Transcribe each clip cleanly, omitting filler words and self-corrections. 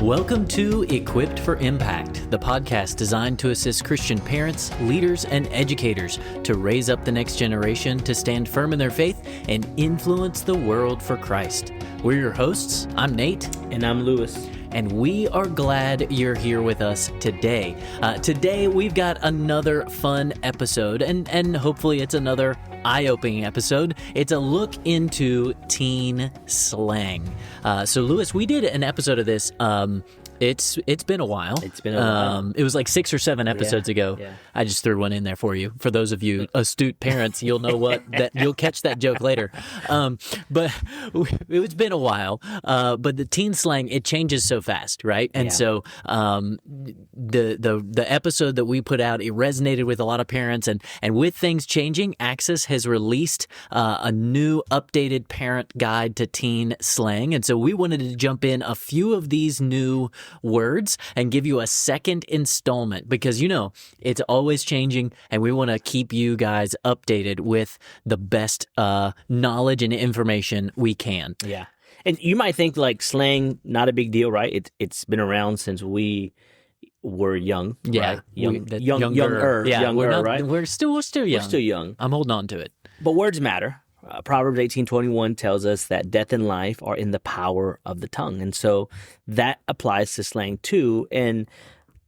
Welcome to Equipped for Impact, the podcast designed to assist Christian parents, leaders, and educators to raise up the next generation to stand firm in their faith and influence the world for Christ. We're your hosts. I'm Nate. And I'm Lewis. And we are glad you're here with us today. Today, we've got another fun episode, and hopefully it's another eye-opening episode. It's a look into teen slang. So, Lewis, we did an episode of this. It's been a while. It was like 6 or 7 episodes ago. Yeah. I just threw one in there for you. For those of you astute parents, you'll know that you'll catch that joke later. But it's been a while. But the teen slang, it changes so fast, right? And so the episode that we put out, it resonated with a lot of parents. And with things changing, Axis has released a new updated parent guide to teen slang. And so we wanted to jump in a few of these new words and give you a second installment because, you know, it's always changing and we want to keep you guys updated with the best knowledge and information we can. Yeah. And you might think like slang, not a big deal, right? It's been around since we were young. Yeah. Right? Younger, right? We're still young. We're still young. I'm holding on to it. But words matter. Proverbs 18:21 tells us that death and life are in the power of the tongue. And so that applies to slang too. And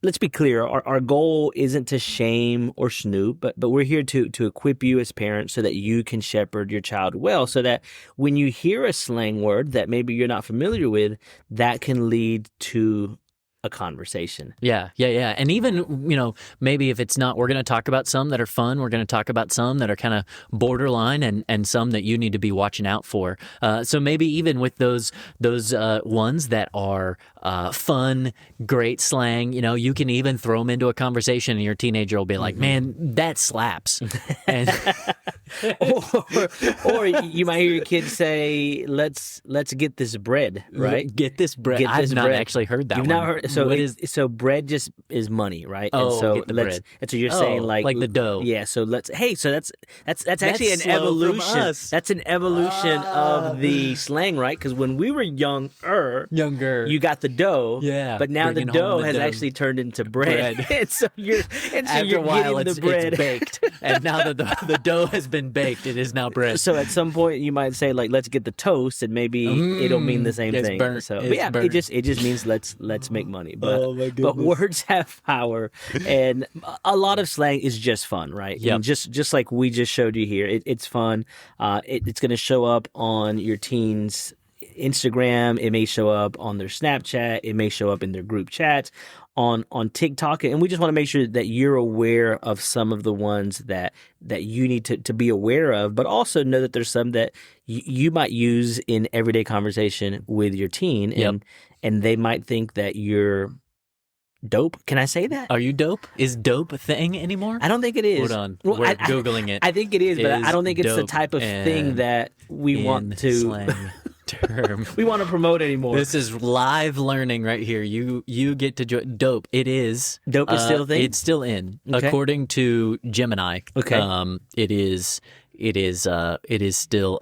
let's be clear, our goal isn't to shame or snoop, but we're here to equip you as parents so that you can shepherd your child well, so that when you hear a slang word that maybe you're not familiar with, that can lead to a conversation. Yeah. And even, you know, maybe if it's not, we're going to talk about some that are fun. We're going to talk about some that are kind of borderline and some that you need to be watching out for. So maybe even with those ones that are fun, great slang, you know, you can even throw them into a conversation and your teenager will be like, man, that slaps. And or you might hear your kids say, let's get this bread, right? Get this bread. I've not actually heard that. You've one. not heard. So bread just is money, right? Oh, and so get the bread. And so you're saying like the dough. Yeah. So that's actually an evolution. That's an evolution of the slang, right? Because when we were younger, you got the dough. Yeah. But now the dough has actually turned into bread. and so you're After a while, getting the bread it's baked, and now that the dough has been baked, it is now bread. So at some point you might say like, let's get the toast, and maybe it'll mean the same thing. Burnt. So but yeah, burnt. it just means let's make money. But Oh my goodness. But words have power, and a lot of slang is just fun, right? Yep. And just like we just showed you here, it's fun. It's going to show up on your teens' Instagram. It may show up on their Snapchat. It may show up in their group chats, on TikTok. And we just want to make sure that you're aware of some of the ones that you need to be aware of, but also know that there's some that you might use in everyday conversation with your teen, and they might think that you're dope. Can I say that? Are you dope? Is dope a thing anymore? I don't think it is. Hold on. Well, We're Googling it. I think it is, but I don't think it's the type of thing that we want to slang term. we want to promote anymore. This is live learning right here. You get to join. Dope. It is. Dope is still a thing? It's still in. Okay. According to Gemini. Okay. It is still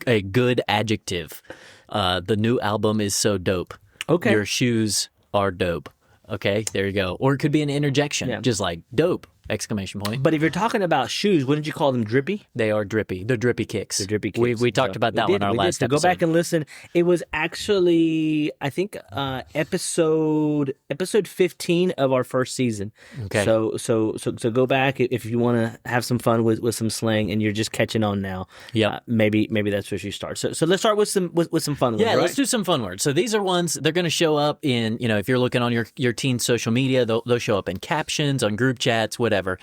a good adjective. The new album is so dope. Okay. Your shoes are dope. Okay, there you go. Or it could be an interjection, just like dope, exclamation point. But if you're talking about shoes, wouldn't you call them drippy? They are drippy. They're drippy kicks. They're drippy kicks. We talked about that one in our last so episode. Go back and listen. It was actually, I think, episode 15 of our first season. Okay. So go back if you want to have some fun with some slang and you're just catching on now. Yeah. Maybe that's where you start. So let's start with some fun ones. Yeah, right? let's do some fun words. So these are ones, they're going to show up in, you know, if you're looking on your teen social media, they'll show up in captions, on group chats, whatever.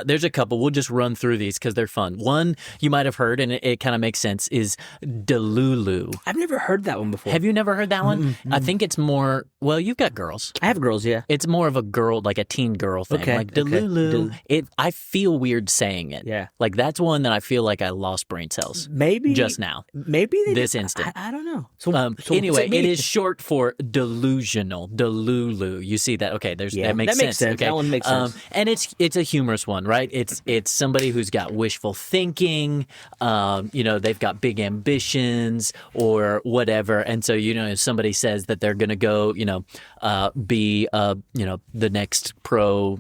There's a couple. We'll just run through these because they're fun. One you might have heard, and it kind of makes sense, is delulu. I've never heard that one before. Have you never heard that one? I think it's more, well, you've got girls. I have girls, yeah. It's more of a girl, like a teen girl thing. Okay, Like delulu. I feel weird saying it. Yeah. Like that's one that I feel like I lost brain cells. Maybe. Just now. Maybe. This instant. I don't know. So Anyway, it is short for delusional. Delulu. You see that? Okay, that makes sense. Okay? Okay. That one makes sense. And it's a humorous one, right? It's somebody who's got wishful thinking, they've got big ambitions or whatever. And so, if somebody says that they're going to go, be, the next pro,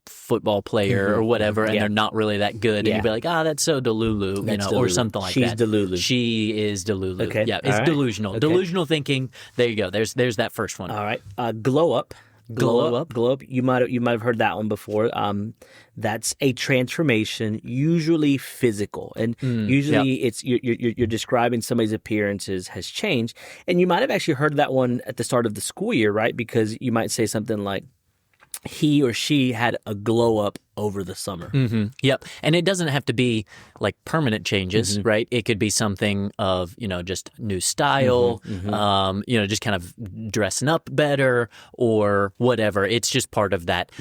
football player or whatever, and they're not really that good. And you'd be like, that's so delulu, delulu. Or something like She's that. delulu. She is delulu. Okay. Yeah, it's delusional. Okay. Delusional thinking. There you go. There's that first one. All right. Glow up. Glow up. You might have heard that one before. That's a transformation, usually physical, and usually it's you're describing somebody's appearances has changed, and you might have actually heard that one at the start of the school year, right? Because you might say something like, he or she had a glow up over the summer. Mm-hmm. Yep. And it doesn't have to be like permanent changes, right? It could be something of, just new style, just kind of dressing up better or whatever. It's just part of that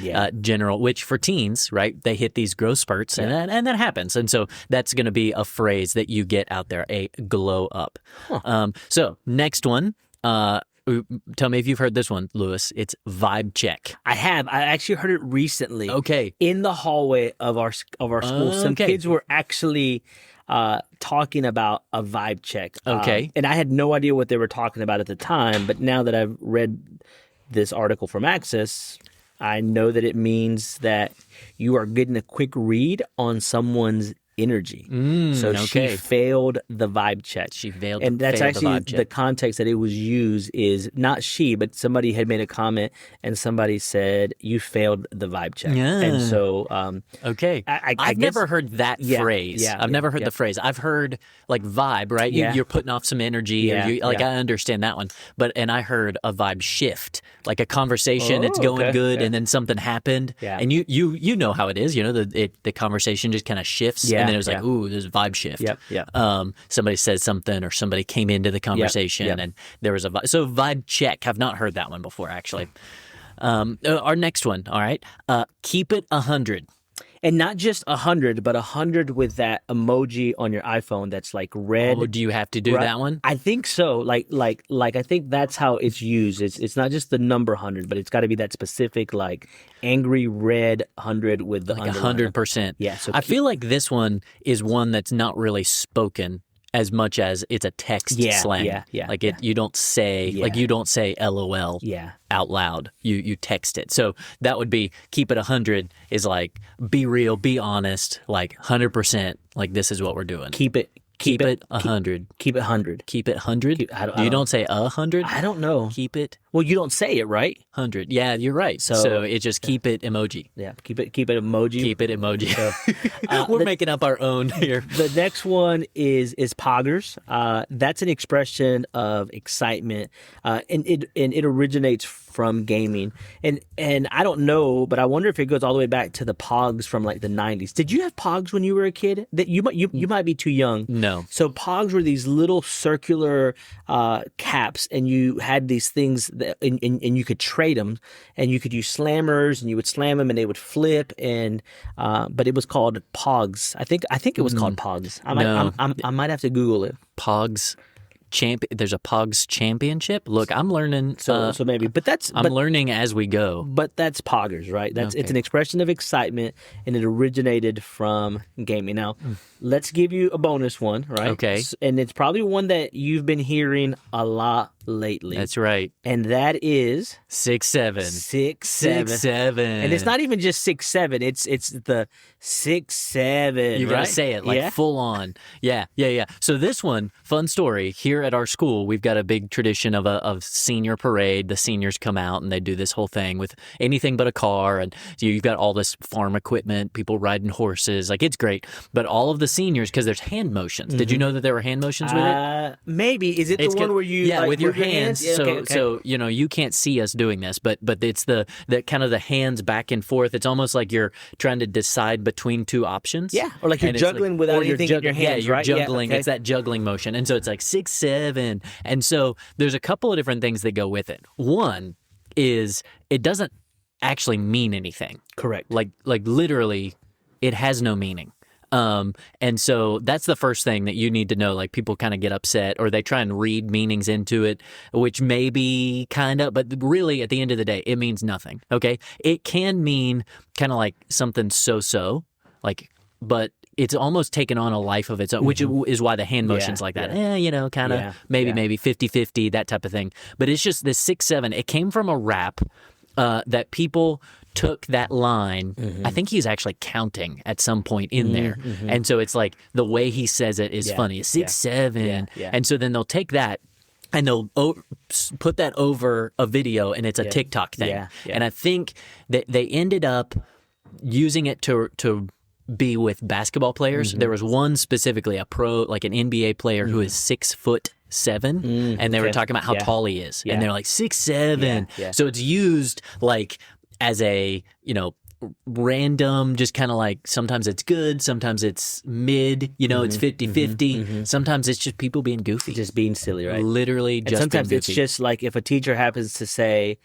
general, which for teens, right, they hit these growth spurts and that happens. And so that's going to be a phrase that you get out there, a glow up. Huh. So next one, tell me if you've heard this one, Lewis. It's vibe check. I have. I actually heard it recently. Okay. In the hallway of our school, some kids were actually talking about a vibe check. Okay. And I had no idea what they were talking about at the time, but now that I've read this article from Access, I know that it means that you are getting a quick read on someone's energy. She failed the vibe check. And that's actually the context that it was used is not she, but somebody had made a comment and somebody said, you failed the vibe check. Yeah. And so, I've never heard that phrase. I've never heard the phrase. I've heard like vibe, right? You're putting off some energy. I understand that one. And I heard a vibe shift, like a conversation, it's going good and then something happened. Yeah. And you know how it is, the conversation just kind of shifts. And then it was like, ooh, there's a vibe shift. Somebody said something or somebody came into the conversation and there was a vibe. So vibe check. I've not heard that one before, actually. Our next one, all right. Keep it 100. And not just 100, but 100 with that emoji on your iPhone that's like red. Oh, do you have to do that one? I think so. Like I think that's how it's used. It's not just the number 100, but it's got to be that specific like angry red 100 with the like 100%. Yeah. So I feel like this one is one that's not really spoken as much as it's a text slang. Like you don't say you don't say LOL out loud. You text it. So that would be keep it 100 is like be real, be honest, like 100%. Like this is what we're doing. Keep it 100. Keep it 100. Keep it 100? You don't say 100? I don't know. Keep it. Well, you don't say it, right? 100. Yeah, you're right. So it just keep it emoji. Yeah, keep it emoji. Keep it emoji. So, we're making up our own here. The next one is poggers. That's an expression of excitement, and it originates from gaming. And I don't know, but I wonder if it goes all the way back to the pogs from like the 90s. Did you have pogs when you were a kid? That you might be too young. No. So pogs were these little circular caps, and you had these things and you could trade them, and you could use slammers, and you would slam them and they would flip, and but it was called pogs. I think it was called pogs. I might have to Google it. Pogs. There's a Pogs championship. Look, I'm learning. So maybe, I'm learning as we go. But that's poggers, right? It's an expression of excitement, and it originated from gaming. Now, let's give you a bonus one, right? Okay. And it's probably one that you've been hearing a lot lately. That's right. And that is 6'7". 6'7". And it's not even just 6'7". It's the 6'7". You gotta say it like full on. Yeah. So this one, fun story. Here at our school, we've got a big tradition of senior parade. The seniors come out and they do this whole thing with anything but a car, and you've got all this farm equipment, people riding horses. Like it's great. But all of the seniors, because there's hand motions. Did you know that there were hand motions with it? Maybe. Is it the one where you with your hands? Yeah, so you can't see us doing this, but it's the kind of the hands back and forth. It's almost like you're trying to decide between two options. Yeah, or like you're juggling without anything in your hands, right? You're juggling. Yeah, okay. It's that juggling motion, and so it's like 6'7", and so there's a couple of different things that go with it. One is it doesn't actually mean anything. Correct. Like literally, it has no meaning. And so that's the first thing that you need to know. Like people kind of get upset or they try and read meanings into it, which may be kind of, but really at the end of the day, it means nothing. Okay. It can mean kind of like something so-so, like, but it's almost taken on a life of its own, which is why the hand motion's like that. Kind of maybe 50-50, that type of thing. But it's just this 6-7. It came from a rap that people took that line. I think he's actually counting at some point in there. And so it's like the way he says it is funny. 6-7. And so then they'll take that and they'll put that over a video and it's a TikTok thing. And I think that they ended up using it to be with basketball players. There was one specifically, a pro, like an NBA player who is 6'7", and they were talking about how tall he is, and they're like 6'7". So it's used like as a random, just kind of like sometimes it's good, sometimes it's mid, it's 50-50. Sometimes it's just people being goofy, just being silly, right? Literally, just sometimes being it's goofy. just like if a teacher happens to say,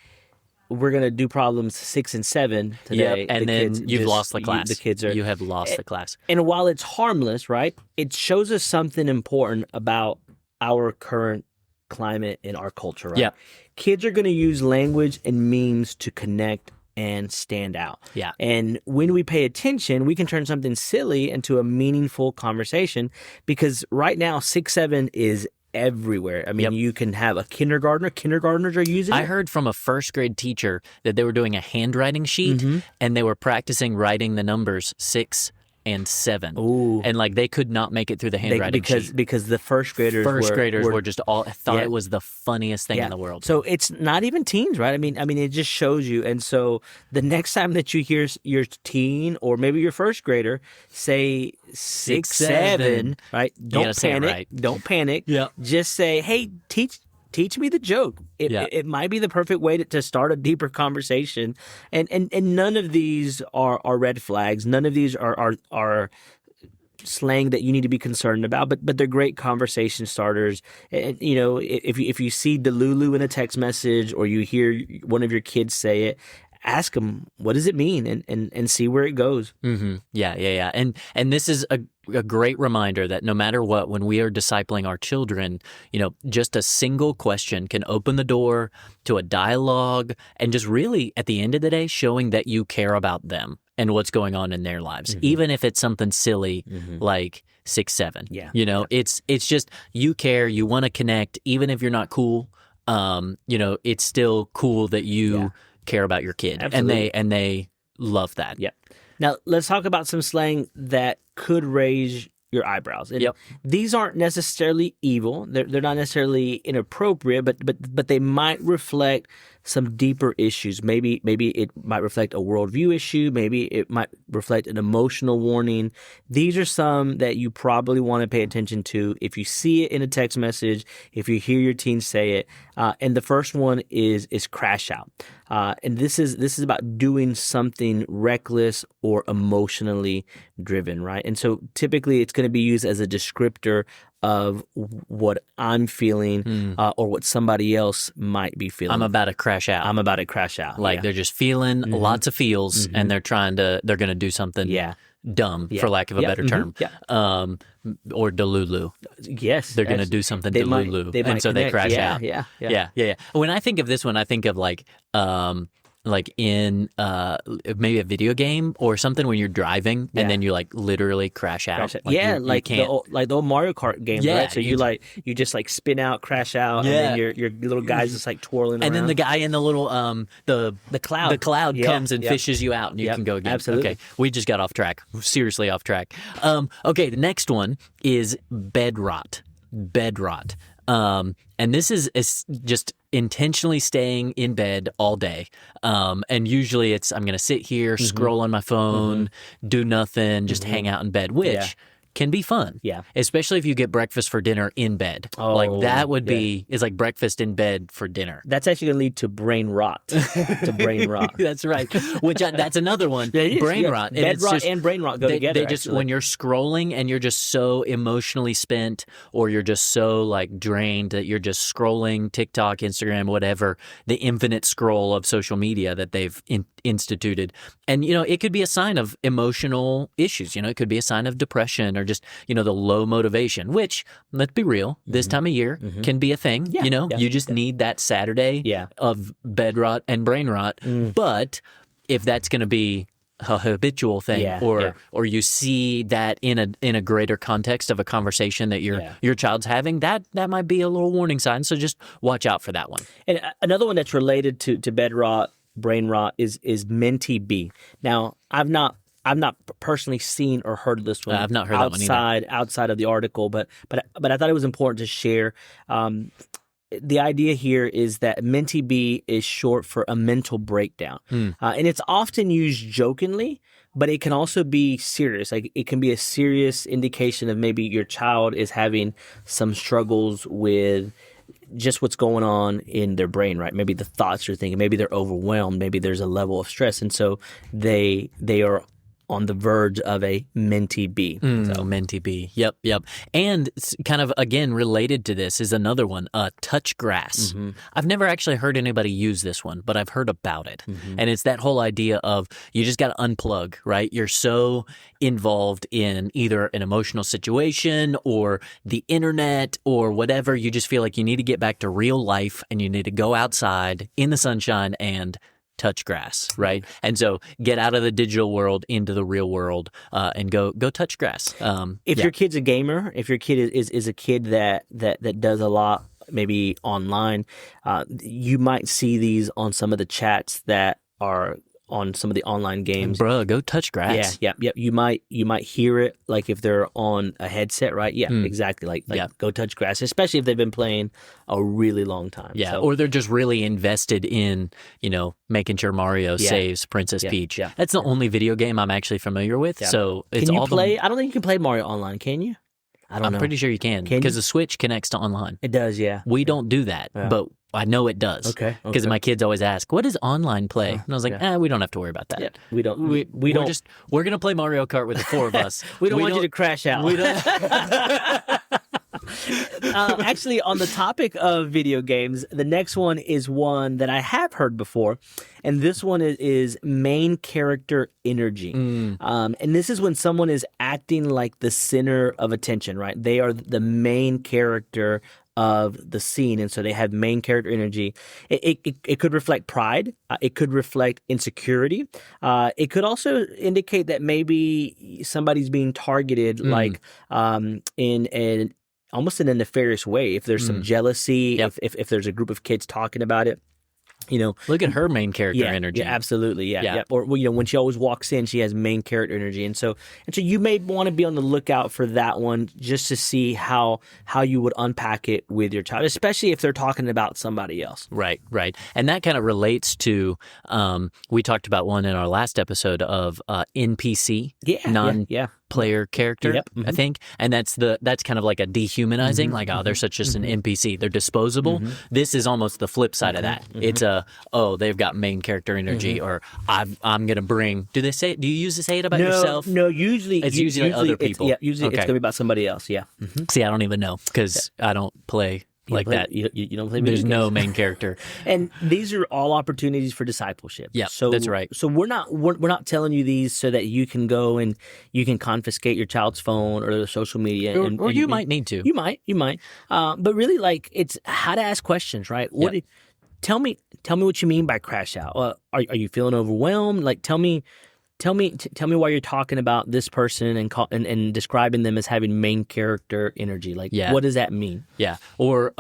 we're going to do problems 6 and 7 today. And then you've lost the class. You have lost the class. And while it's harmless, right, it shows us something important about our current climate in our culture, right? Kids are going to use language and memes to connect and stand out. And when we pay attention, we can turn something silly into a meaningful conversation, because right now 6-7 is everywhere. I mean, you can have a kindergartners are using it. I heard from a first grade teacher that they were doing a handwriting sheet and they were practicing writing the numbers 6 and 7. And like they could not make it through the handwriting sheet. Because the first graders were just all thought it was the funniest thing in the world. So it's not even teens, right? I mean it just shows you. And so the next time that you hear your teen or maybe your first grader say 6-7, right? Don't panic. Right. Don't panic. Just say, hey, teach me the joke. It might be the perfect way to start a deeper conversation. And none of these are red flags. None of these are slang that you need to be concerned about, but they're great conversation starters. And if you see delulu in a text message or you hear one of your kids say it, ask them, what does it mean? And see where it goes. Yeah. And this is a great reminder that no matter what, when we are discipling our children, just a single question can open the door to a dialogue and just really, at the end of the day, showing that you care about them and what's going on in their lives, even if it's something silly like 6-7. It's just you care, you want to connect, even if you're not cool. It's still cool that you care about your kid. Absolutely. and they love that. Now let's talk about some slang that could raise your eyebrows. And these aren't necessarily evil. They're not necessarily inappropriate, but they might reflect some deeper issues. Maybe it might reflect a worldview issue. Maybe it might reflect an emotional warning. These are some that you probably want to pay attention to if you see it in a text message, if you hear your teen say it. And the first one is crash out. And this is about doing something reckless or emotionally driven, right? And so typically it's going to be used as a descriptor of what I'm feeling or what somebody else might be feeling. I'm about to crash out. Like they're just feeling lots of feels and they're going to do something dumb, for lack of a better term. Or delulu. Yes. They're going to do something delulu. And so they crash out. Yeah. When I think of this one, I think of like in maybe a video game or something when you're driving and then you like literally crash out. Like the old Mario Kart games, right? So you just like spin out, crash out, and then your little guy's just like twirling around. And then the guy in the little the cloud comes and fishes you out and you can go again. Absolutely. Okay, we just got off track. Seriously off track. Okay, the next one is bed rot. And this is just intentionally staying in bed all day. And usually I'm going to sit here, scroll on my phone, do nothing, just hang out in bed, which can be fun. Yeah. Especially if you get breakfast for dinner in bed. Oh, like that would be, it's like breakfast in bed for dinner. That's actually going to lead to brain rot. To brain rot. That's right. That's another one. Brain rot. And Bed rot and brain rot go together. When you're scrolling and you're just so emotionally spent, or you're just so like drained that you're just scrolling TikTok, Instagram, whatever, the infinite scroll of social media that they've instituted. And, it could be a sign of emotional issues. It could be a sign of depression or just, the low motivation, which, let's be real, this time of year can be a thing. You just need that Saturday of bed rot and brain rot. But if that's going to be a habitual thing, or you see that in a greater context of a conversation that your child's having, that might be a little warning sign. So just watch out for that one. And another one that's related to bed rot, brain rot is menti B. Now, I've not personally seen or heard of this one. I've not heard that one either. Outside of the article, but I thought it was important to share. The idea here is that menti B is short for a mental breakdown, and it's often used jokingly, but it can also be serious. Like it can be a serious indication of maybe your child is having some struggles with just what's going on in their brain, right? Maybe the thoughts you're thinking, maybe they're overwhelmed, maybe there's a level of stress, and so they are on the verge of a menti B. Menti B. Yep. And kind of, again, related to this is another one, touch grass. I've never actually heard anybody use this one, but I've heard about it. And it's that whole idea of you just got to unplug, right? You're so involved in either an emotional situation or the internet or whatever. You just feel like you need to get back to real life and you need to go outside in the sunshine and touch grass, right? And so get out of the digital world into the real world and go touch grass. If your kid's a gamer, if your kid is a kid that does a lot maybe online, you might see these on some of the chats that are on some of the online games. Bro, go touch grass. Yeah. You might hear it like if they're on a headset, right? Yeah, exactly. Like go touch grass, especially if they've been playing a really long time. Yeah, so, or they're just really invested in, making sure Mario saves Princess Peach. Yeah. That's the only video game I'm actually familiar with. Yeah. So it's can you all play? I don't think you can play Mario online, can you? I don't know. I'm pretty sure you can because the Switch connects to online. It does, yeah. We don't do that, but I know it does. Okay. Because my kids always ask, "What is online play?" And I was like, "We don't have to worry about that. Yeah. We don't. We're gonna play Mario Kart with the four of us. we don't want you to crash out. We don't." Actually, on the topic of video games, the next one is one that I have heard before, and this one is main character energy. And this is when someone is acting like the center of attention, right? They are the main character of the scene, and so they have main character energy. It could reflect pride. It could reflect insecurity. It could also indicate that maybe somebody's being targeted, like almost in a nefarious way. If there's some jealousy, if there's a group of kids talking about it. Look at her main character energy. Yeah, absolutely. Yeah. Or when she always walks in, she has main character energy, and so you may want to be on the lookout for that one just to see how you would unpack it with your child, especially if they're talking about somebody else. Right. And that kind of relates to we talked about one in our last episode of NPC, player character, I think, and that's kind of like a dehumanizing, like they're just an NPC, they're disposable. This is almost the flip side of that. It's they've got main character energy, or I'm gonna bring. Do you use to say it about yourself? No, usually it's usually other people. Usually it's gonna be about somebody else. Yeah. See, I don't even know because I don't play. That. You don't play. There's no main character, and these are all opportunities for discipleship. Yeah, so that's right. So we're not telling you these so that you can go and you can confiscate your child's phone or the social media, or you might need to. You might. But really, like, it's how to ask questions, right? Tell me what you mean by crash out. Are you feeling overwhelmed? Like, tell me why you're talking about this person and describing them as having main character energy. Like, what does that mean? Yeah. Or,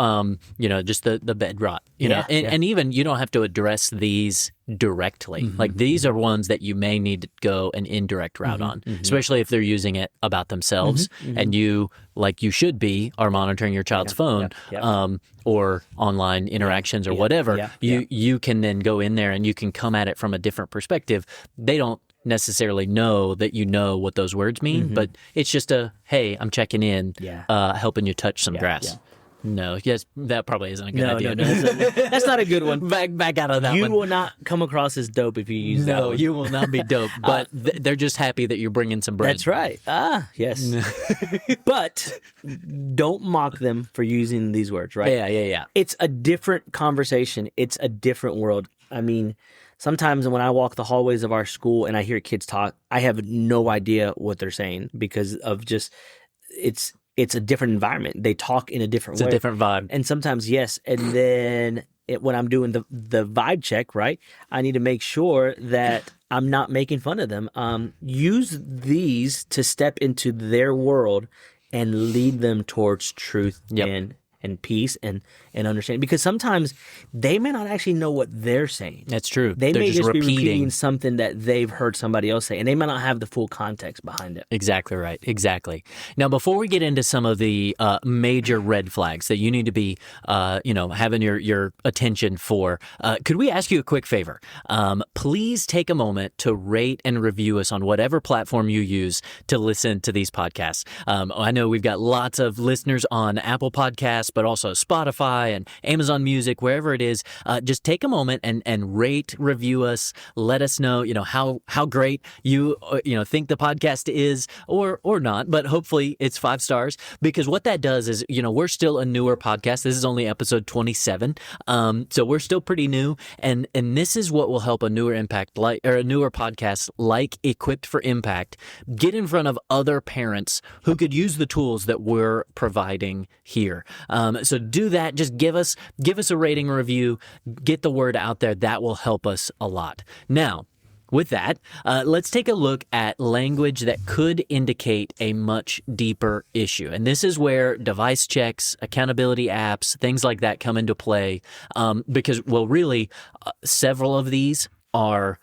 just the bed rot, and even you don't have to address these directly. Like, these are ones that you may need to go an indirect route on, especially if they're using it about themselves and you, like you should be, are monitoring your child's phone or online interactions or whatever. You can then go in there and you can come at it from a different perspective. They don't necessarily know that you know what those words mean, but it's just hey, I'm checking in, helping you touch some grass. Yeah. No, yes, that probably isn't a good idea. No. That's not a good one. Back out of that one. You will not come across as dope if you use that No, one. you will not be dope, but they're just happy that you're bringing some bread. That's right. Yes. But don't mock them for using these words, right? Yeah. It's a different conversation. It's a different world. I mean, sometimes when I walk the hallways of our school and I hear kids talk, I have no idea what they're saying because of just it's a different environment. They talk in a different way. It's a different vibe. And sometimes, yes. And then when I'm doing the vibe check, right, I need to make sure that I'm not making fun of them. Use these to step into their world and lead them towards truth and peace and understanding. Because sometimes they may not actually know what they're saying. That's true. They They're may just be repeating repeating something that they've heard somebody else say, and they might not have the full context behind it. Exactly right. Exactly. Now, before we get into some of the major red flags that you need to be, having your attention for, could we ask you a quick favor? Please take a moment to rate and review us on whatever platform you use to listen to these podcasts. I know we've got lots of listeners on Apple Podcasts, but also Spotify and Amazon Music, wherever it is. Just take a moment and rate, review us. Let us know, how great you think the podcast is, or not. But hopefully it's 5 stars, because what that does is, we're still a newer podcast. This is only episode 27, so we're still pretty new, and this is what will help a newer a newer podcast like Equipped for Impact get in front of other parents who could use the tools that we're providing here. So do that. Just give us a rating review. Get the word out there. That will help us a lot. Now, with that, let's take a look at language that could indicate a much deeper issue. And this is where device checks, accountability apps, things like that come into play. Because, really, several of these are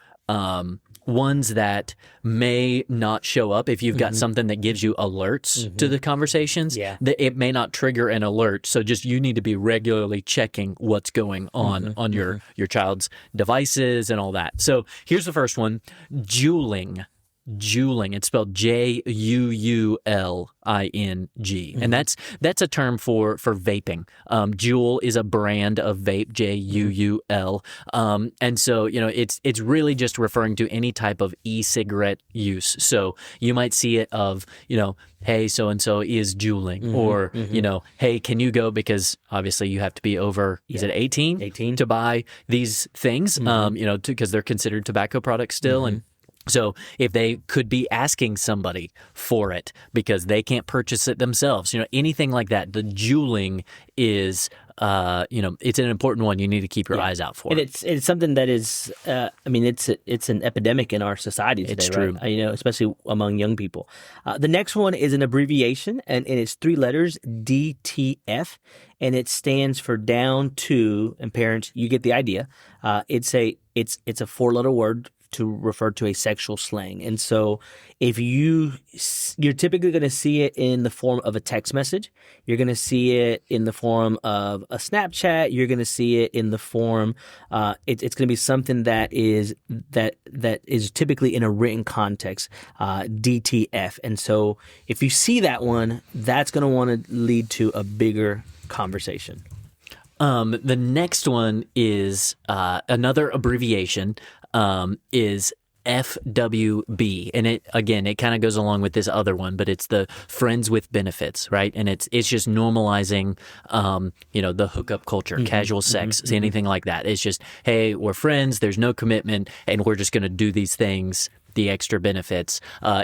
ones that may not show up if you've got something that gives you alerts to the conversations. Yeah. It may not trigger an alert. So just you need to be regularly checking what's going on your child's devices and all that. So here's the first one: juuling. Juuling. It's spelled Juuling, and that's a term for vaping. Juul is a brand of vape, Juul, and so it's really just referring to any type of e-cigarette use. So you might see it of hey, so and so is juuling, or hey, can you go, because obviously you have to be over is it 18 to buy these things, because they're considered tobacco products still, and so if they could be asking somebody for it because they can't purchase it themselves, anything like that, the juuling is, it's an important one you need to keep your eyes out for. And it's something that is, it's an epidemic in our society today, it's true. Right? Especially among young people. The next one is an abbreviation, and it's 3 letters, DTF, and it stands for down to, and parents, you get the idea. It's a 4-letter word to refer to a sexual slang. And so if you're typically going to see it in the form of a text message, you're going to see it in the form of a Snapchat, you're going to see it in the form, it's going to be something that is typically in a written context, DTF. And so if you see that one, that's going to want to lead to a bigger conversation. The next one is another abbreviation, is FWB, and it kind of goes along with this other one, but it's the friends with benefits, right? And it's just normalizing, the hookup culture, casual sex, anything like that. It's just, hey, we're friends, there's no commitment, and we're just going to do these things, the extra benefits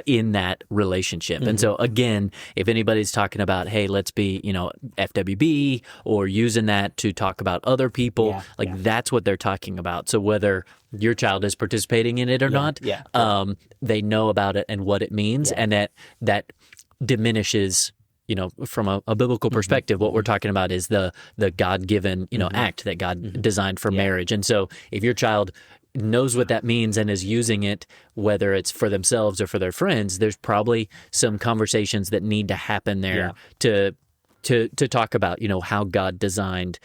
in that relationship. And so again, if anybody's talking about, hey, let's be, FWB, or using that to talk about other people, that's what they're talking about. So whether your child is participating in it or not, they know about it and what it means, and that diminishes, from a biblical perspective, what we're talking about is the God-given, act that God designed for marriage. And so if your child knows what that means and is using it, whether it's for themselves or for their friends, there's probably some conversations that need to happen there to to talk about, how God designed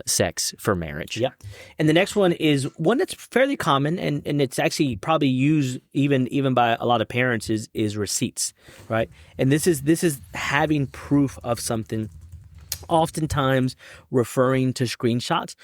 sex for marriage. Yeah. And the next one is one that's fairly common, and it's actually probably used even by a lot of parents is receipts, right? And this is having proof of something, oftentimes referring to screenshots.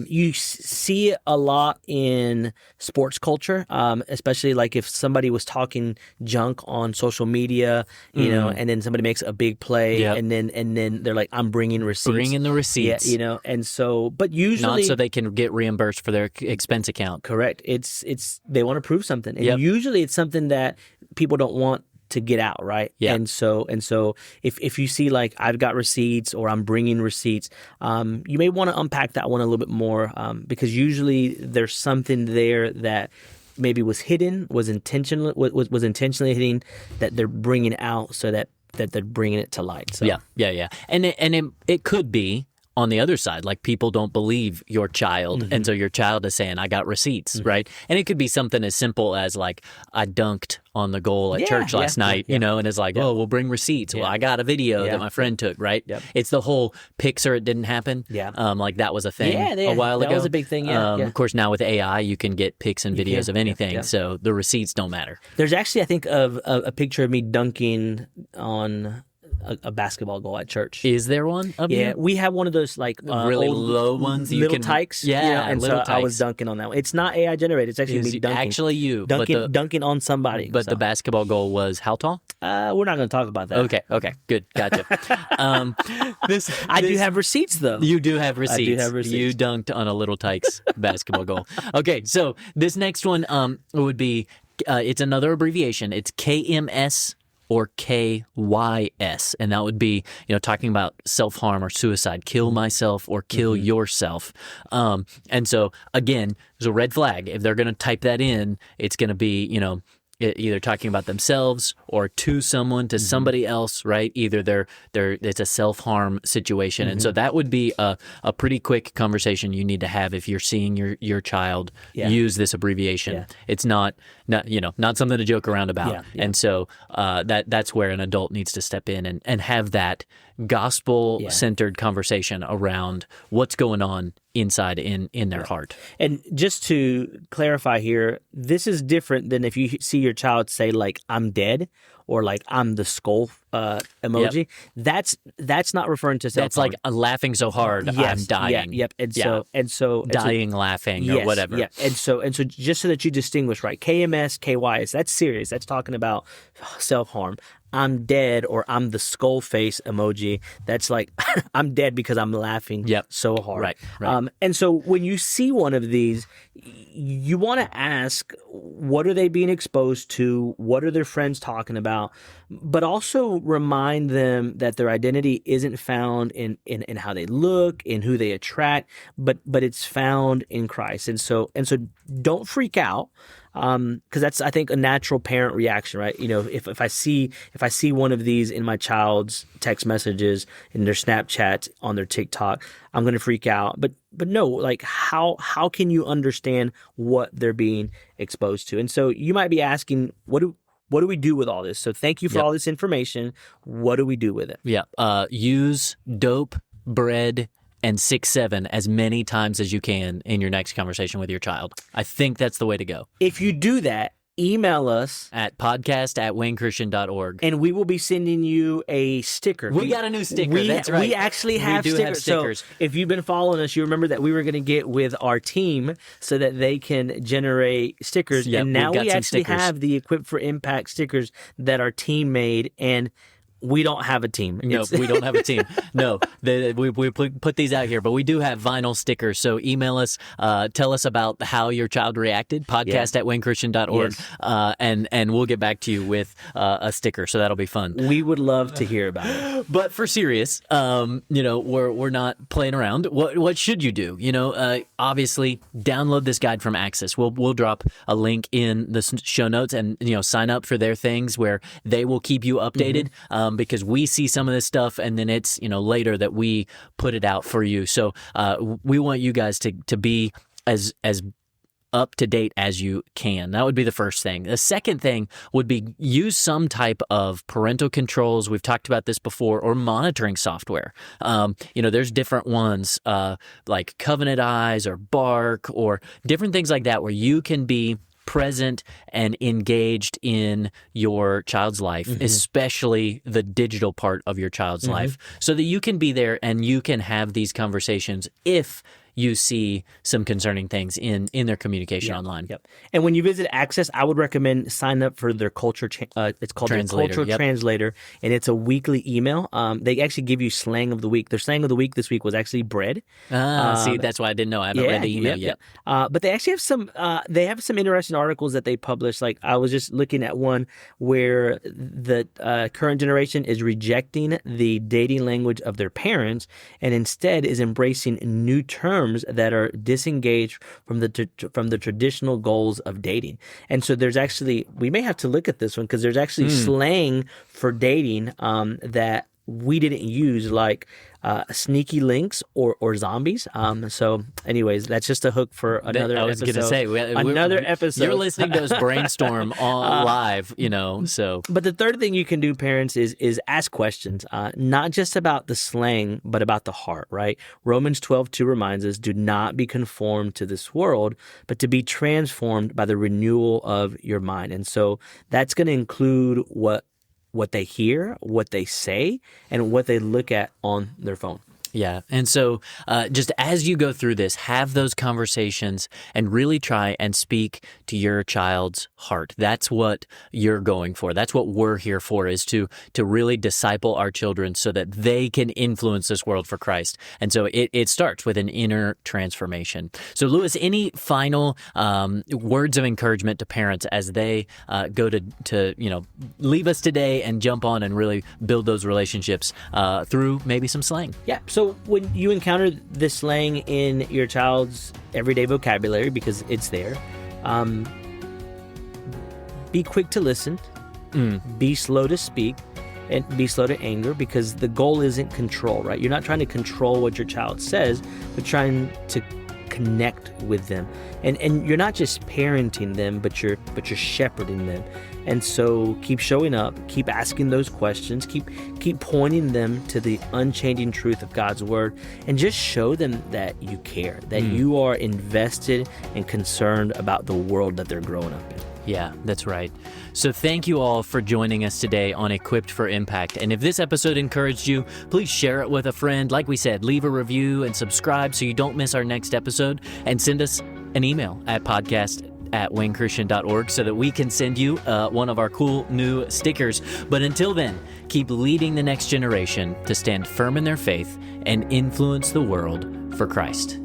You see it a lot in sports culture, especially like if somebody was talking junk on social media, and then somebody makes a big play, and then they're like, "I'm bringing receipts." Bring in the receipts. Yeah, and so, but usually not so they can get reimbursed for their expense account. Correct. It's they want to prove something, and usually it's something that people don't want to get out, right? Yeah. And so if you see like I've got receipts or I'm bringing receipts, you may want to unpack that one a little bit more, because usually there's something there that maybe was hidden, was intentionally hidden, that they're bringing out so that they're bringing it to light. So. Yeah. And it could be on the other side, like people don't believe your child, and so your child is saying, "I got receipts," right? And it could be something as simple as like, "I dunked on the goal at church last night," and it's like, "Oh, we'll bring receipts." Well, I got a video that my friend took, right? It's the whole pics or it didn't happen. Like that was a thing a while ago. That was a big thing. Of course, now with AI, you can get pics and videos of anything, so the receipts don't matter. There's actually, I think, of a picture of me dunking on a basketball goal at church. Is there one of you? We have one of those like really old, low ones, little tykes. And so tykes. I was dunking on that one. It's not AI generated. It's actually me dunking. Actually, dunking on somebody. But the basketball goal was how tall? We're not going to talk about that. Okay, good, gotcha. I do have receipts though. You do have receipts. I do have receipts. You dunked on a little tykes basketball goal. Okay, so this next one would be it's another abbreviation. It's KMS. Or KYS, and that would be, talking about self-harm or suicide, kill myself or kill yourself. And so, again, there's a red flag. If they're going to type that in, it's going to be, either talking about themselves or to someone, to somebody else, right? Either it's a self-harm situation. And so that would be a pretty quick conversation you need to have if you're seeing your child use this abbreviation. It's not something to joke around about. And so that's where an adult needs to step in and have that gospel-centered conversation around what's going on inside in their heart. And just to clarify here, this is different than if you see your child say like, "I'm dead," or like, "I'm the skull emoji. That's not referring to self-harm. That's like laughing so hard, I'm dying. And so dying laughing or whatever. Yeah. And so just so that you distinguish, right? KMS, KYS, that's serious. That's talking about self-harm. "I'm dead" or "I'm the skull face emoji." That's like, I'm dead because I'm laughing so hard. Right. And so when you see one of these, you want to ask, what are they being exposed to? What are their friends talking about? But also remind them that their identity isn't found in how they look, in who they attract, but it's found in Christ. And so don't freak out. Because that's, I think, a natural parent reaction, right? If I see one of these in my child's text messages, in their Snapchat, on their TikTok, I'm going to freak out. But no, like how can you understand what they're being exposed to? And so you might be asking, what do we do with all this? So thank you for all this information. What do we do with it? Use dope, bread, and 6-7 as many times as you can in your next conversation with your child. I think that's the way to go. If you do that, email us at podcast@wayneChristian.org. and we will be sending you a sticker. We got a new sticker. That's right. We actually have stickers. So if you've been following us, you remember that we were going to get with our team so that they can generate stickers. And now we actually have the Equipped for Impact stickers that our team made, and we don't have a team. No, we don't have a team. No, we put these out here, but we do have vinyl stickers. So email us, tell us about how your child reacted, podcast@wayneChristian.org, and we'll get back to you with a sticker. So that'll be fun. We would love to hear about it. But for serious, we're not playing around. What should you do? Obviously, download this guide from Access. We'll drop a link in the show notes, and sign up for their things where they will keep you updated. Because we see some of this stuff, and then it's later that we put it out for you. So we want you guys to be as up to date as you can. That would be the first thing. The second thing would be use some type of parental controls. We've talked about this before, or monitoring software. There's different ones like Covenant Eyes or Bark or different things like that where you can be present and engaged in your child's life, especially the digital part of your child's life, so that you can be there and you can have these conversations if you see some concerning things in their communication online. Yep. And when you visit Access, I would recommend sign up for their culture. It's called Translator, their Culture Translator, and it's a weekly email. They actually give you slang of the week. Their slang of the week this week was actually bread. See, that's why I didn't know. I haven't read the email yet. But they actually have some. They have some interesting articles that they publish. Like I was just looking at one where the current generation is rejecting the dating language of their parents and instead is embracing new terms that are disengaged from the traditional goals of dating. And so there's actually, we may have to look at this one because there's actually slang for dating that we didn't use, like sneaky links or zombies. So anyways, that's just a hook for another episode. I was going to say, another episode. You're listening to us brainstorm on live, so. But the third thing you can do, parents, is ask questions, not just about the slang, but about the heart, right? Romans 12:2 reminds us, do not be conformed to this world, but to be transformed by the renewal of your mind. And so that's going to include what they hear, what they say, and what they look at on their phone. Yeah. And so just as you go through this, have those conversations and really try and speak to your child's heart. That's what you're going for. That's what we're here for, is to really disciple our children so that they can influence this world for Christ. And so it starts with an inner transformation. So Lewis, any final words of encouragement to parents as they go to leave us today and jump on and really build those relationships through maybe some slang? Yeah. So when you encounter this slang in your child's everyday vocabulary, because it's there, be quick to listen, be slow to speak, and be slow to anger, because the goal isn't control, right? You're not trying to control what your child says, but trying to connect with them. And you're not just parenting them, but you're shepherding them. And so keep showing up, keep asking those questions, keep pointing them to the unchanging truth of God's word, and just show them that you care, that you are invested and concerned about the world that they're growing up in. Yeah, that's right. So thank you all for joining us today on Equipped for Impact. And if this episode encouraged you, please share it with a friend. Like we said, leave a review and subscribe so you don't miss our next episode, and send us an email at podcast@waynechristian.org so that we can send you one of our cool new stickers. But until then, keep leading the next generation to stand firm in their faith and influence the world for Christ.